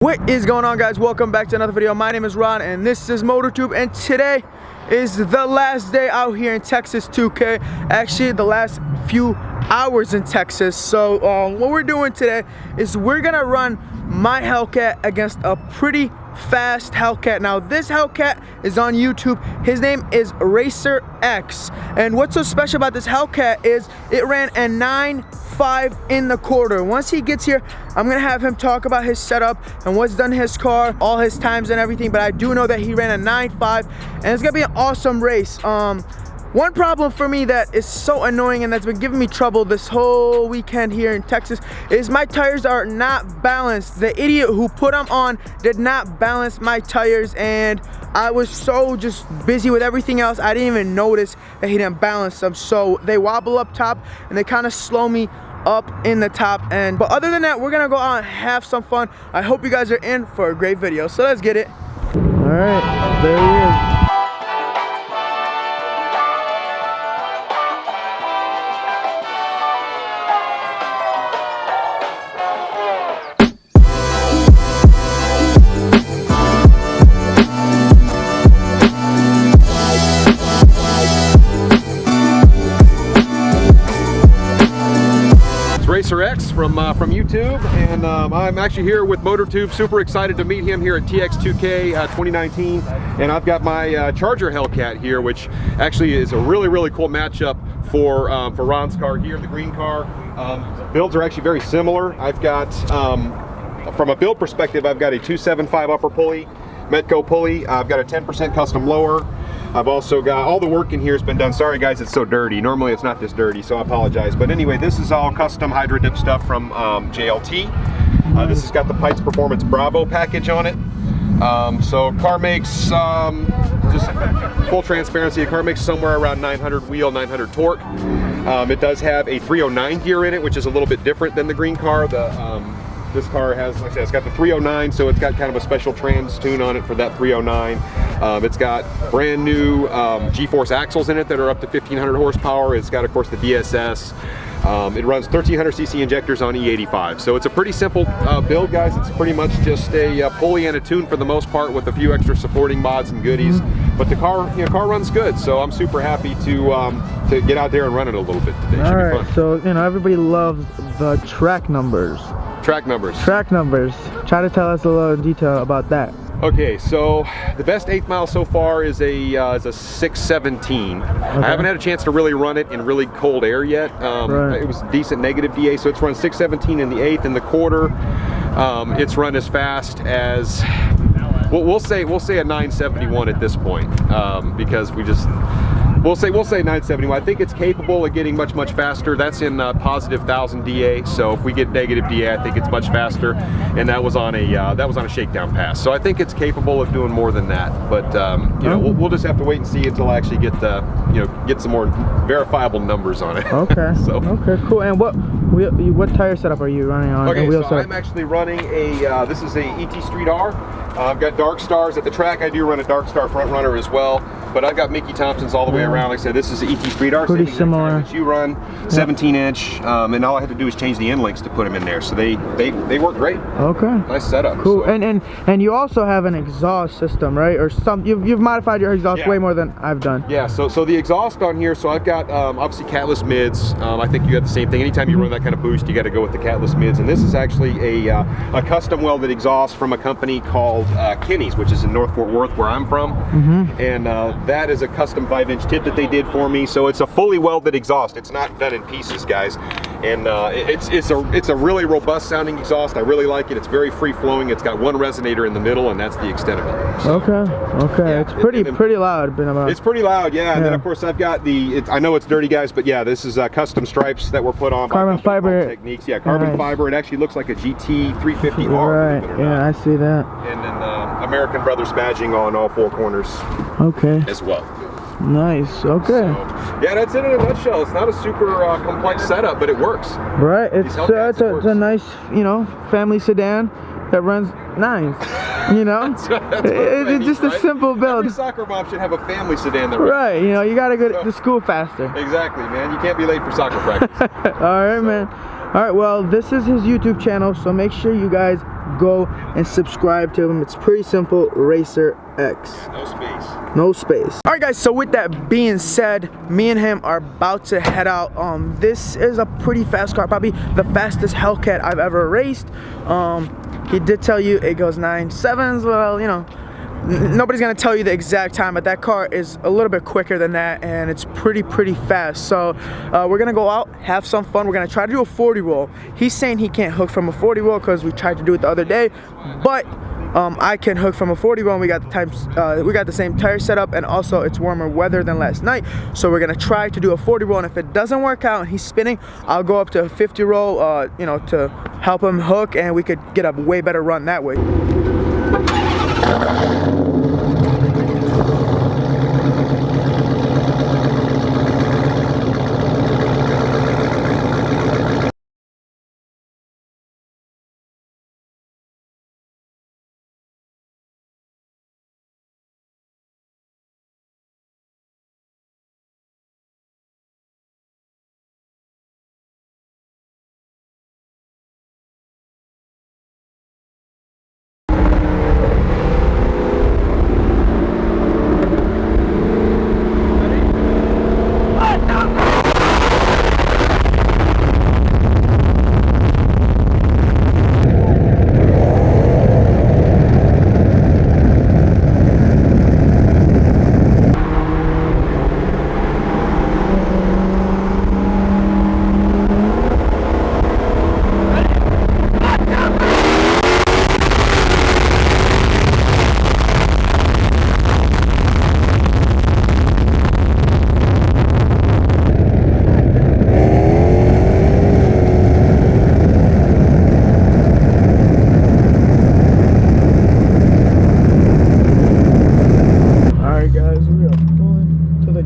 What is going on, guys? Welcome back to another video. My name is Ron and this is MotorTube, and today is the last day out here in Texas 2K. Actually, the last few hours in Texas. So what we're doing today is we're gonna run my Hellcat against a pretty fast Hellcat. Now this Hellcat is on YouTube. His name is Racer X, and what's so special about this Hellcat is it ran a 9.5 in the quarter. Once he gets here, I'm gonna have him talk about his setup and what's done to his car, all his times and everything, but I do know that he ran a 9.5 and it's gonna be an awesome race. One problem for me that is so annoying and that's been giving me trouble this whole weekend here in Texas is my tires are not balanced. The idiot who put them on did not balance my tires, and I was so just busy with everything else, I didn't even notice that he didn't balance them. So they wobble up top and they kind of slow me up in the top end. But other than that, we're gonna go out and have some fun. I hope you guys are in for a great video. So let's get it. All right, there he is. Racer X from YouTube, and I'm actually here with MotorTube. Super excited to meet him here at TX2K 2019, and I've got my Charger Hellcat here, which actually is a really cool matchup for Ron's car here, the green car. Builds are actually very similar. I've got, from a build perspective, I've got a 275 upper pulley, Metco pulley. I've got a 10% custom lower. I've also got all the work in here has been done. Sorry guys, it's so dirty. Normally it's not this dirty, so I apologize. But anyway, this is all custom Hydro Dip stuff from JLT. This has got the Pikes Performance Bravo package on it. So car makes, just full transparency, the car makes somewhere around 900 wheel, 900 torque. It does have a 309 gear in it, which is a little bit different than the green car. This car has, like I said, it's got the 309, so it's got kind of a special trans tune on it for that 309. It's got brand new G-force axles in it that are up to 1500 horsepower. It's got, of course, the DSS. It runs 1300cc injectors on E85. So it's a pretty simple build, guys. It's pretty much just a pulley and a tune for the most part, with a few extra supporting mods and goodies. But the car, car runs good. So I'm super happy to get out there and run it a little bit today. All right, so everybody loves the track numbers. Track numbers. Track numbers. Try to tell us a little detail about that. Okay, so the best 8th mile so far is a 617. Okay. I haven't had a chance to really run it in really cold air yet. It was decent negative DA, so it's run 617 in the 8th. In the quarter, it's run as fast as, we'll say a 971 at this point, because we'll say 971. I think it's capable of getting much faster. That's in positive 1000 DA. So if we get negative DA, I think it's much faster. And that was on a shakedown pass. So I think it's capable of doing more than that. But you know, we'll just have to wait and see until I actually get get some more verifiable numbers on it. Okay. So okay, cool. And what tire setup are you running on? Okay, so I'm actually running a this is a ET Street R. I've got Dark Stars at the track. I do run a Dark Star front runner as well, but I've got Mickey Thompsons all the way around. Like I said, this is the ET Street R. Pretty similar. That you run, 17-inch, and all I had to do is change the end links to put them in there. So they work great. Okay. Nice setup. Cool. So. And you also have an exhaust system, right? Or you've modified your exhaust way more than I've done. Yeah. So the exhaust on here. So I've got obviously catless mids. I think you got the same thing. Anytime you run that kind of boost, you got to go with the catless mids. And this is actually a custom welded exhaust from a company called Kinney's, which is in North Fort Worth, where I'm from. And that is a custom 5-inch tip that they did for me. So it's a fully welded exhaust. It's not done in pieces, guys. And it's a really robust sounding exhaust. I really like it. It's very free flowing. It's got one resonator in the middle, and that's the extent of it. So, okay. Yeah, it's pretty loud. It's pretty loud, yeah. And then of course I've got I know it's dirty, guys, but yeah, this is custom stripes that were put on carbon fiber techniques. Yeah, carbon fiber. It actually looks like a GT 350R. Right. Yeah, I see that. And then American Brothers badging on all 4 corners. Okay. As well. Nice. Okay. So, yeah, that's it in a nutshell. It's not a super complex setup, but it works. Right. It's a nice, family sedan that runs nice. That's it's just a simple build. Every soccer mom should have a family sedan that runs. Right. You gotta go to school faster. Exactly, man. You can't be late for soccer practice. All right, man. All right. Well, this is his YouTube channel, so make sure you guys go and subscribe to him. It's pretty simple, Racer X. No space. No space. All right, guys, so with that being said, me and him are about to head out. This is a pretty fast car, probably the fastest Hellcat I've ever raced. He did tell you it goes 9.7s. Well, you know, nobody's gonna tell you the exact time, but that car is a little bit quicker than that, and it's pretty fast. So we're gonna go out, have some fun. We're gonna try to do a 40 roll. He's saying he can't hook from a 40 roll because we tried to do it the other day, but I can hook from a 40 roll. And we got the same tire setup, and also it's warmer weather than last night. So we're gonna try to do a 40 roll, and if it doesn't work out and he's spinning, I'll go up to a 50 roll, you know, to help him hook, and we could get a way better run that way.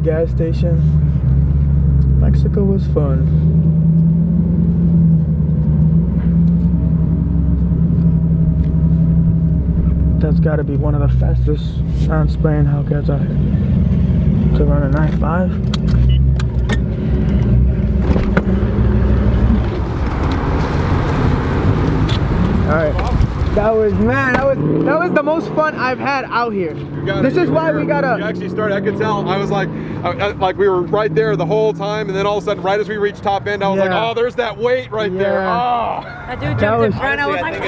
Gas station. Mexico was fun. That's got to be one of the fastest non-spraying Hellcats out here. To run a 9.5. All right. That was the most fun I've had out here. This is why we gotta. You actually started. I could tell. I was like we were right there the whole time, and then all of a sudden, right as we reached top end, I was like, oh, there's that weight right there. Oh. That dude jumped in front. I was like,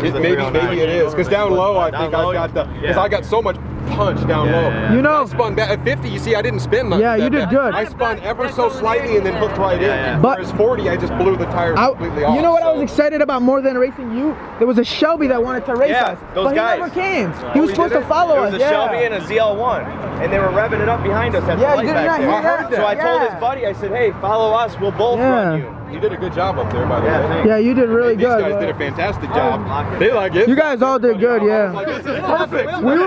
dude, maybe it is because down low, I think I got because I got so much punch down low. You know, I spun back at 50. You see, I didn't spin much. Yeah, you did good. I spun ever so slightly and then hooked right in. But whereas 40, I just blew the tires completely off. You know what I was excited about more than racing you? There was a Shelby that wanted to race us, but guys. he never came. He was supposed to follow us. There was a Shelby and a ZL1, and they were revving it up behind us at the light back there. So I told his buddy, I said, hey, follow us, we'll both run you. You did a good job up there, by the way. Yeah, you did really good. These guys did a fantastic job. They like it. You guys all did good, yeah. Like, this is perfect. We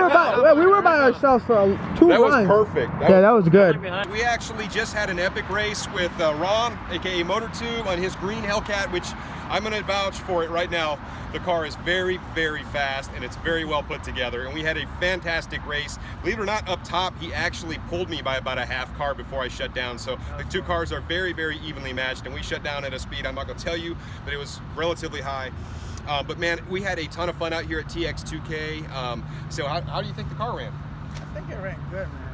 were by ourselves for 2 That runs. was perfect. That was good. We actually just had an epic race with Ron, aka MotorTube, on his green Hellcat, which I'm going to vouch for it right now. The car is very fast, and it's very well put together, and we had a fantastic race. Believe it or not, up top, he actually pulled me by about a half car before I shut down. So the two cars are very evenly matched, and we shut down at a speed I'm not going to tell you, but it was relatively high. But man, we had a ton of fun out here at TX2K. So how do you think the car ran? I think it ran good, man.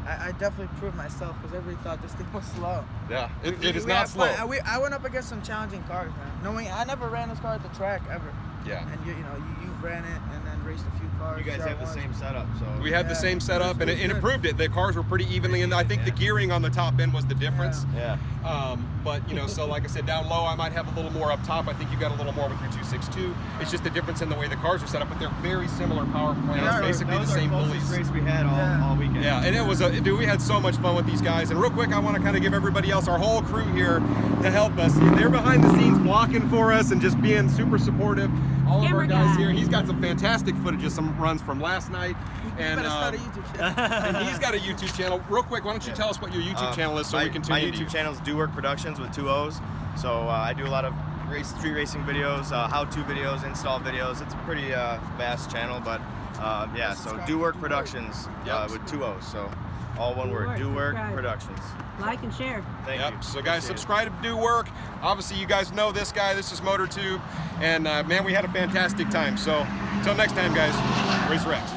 I definitely proved myself because everybody thought this thing was slow. Yeah, it is not slow. I went up against some challenging cars, man. Knowing I never ran this car at the track ever. Yeah. And you ran it and then raced a few cars. You guys have the same setup, so. We had the same setup, and it proved it. The cars were pretty evenly, and I think the gearing on the top end was the difference. Yeah. But so like I said, down low, I might have a little more up top. I think you got a little more with your 262. It's just the difference in the way the cars are set up, but they're very similar power plants, basically the same pulleys. Race we had all weekend. Yeah, and it was dude, we had so much fun with these guys. And real quick, I want to kind of give everybody else, our whole crew here, to help us. They're behind the scenes blocking for us and just being super supportive. All of our guys here. He's got some fantastic footage of some runs from last night. And, start a YouTube channel. And he's got a YouTube channel. Real quick, why don't you tell us what your YouTube channel is so we can tune My into YouTube channel is Do Work Productions with 2 O's. So I do a lot of street racing videos, how-to videos, install videos. It's a pretty vast channel, but yeah. So Do Work Productions with 2 O's. So all one word. Do Work Productions. Like and share. Thank you. So guys, subscribe to Do Work. Obviously, you guys know this guy. This is MotorTube, and man, we had a fantastic time. So until next time, guys, Racer X.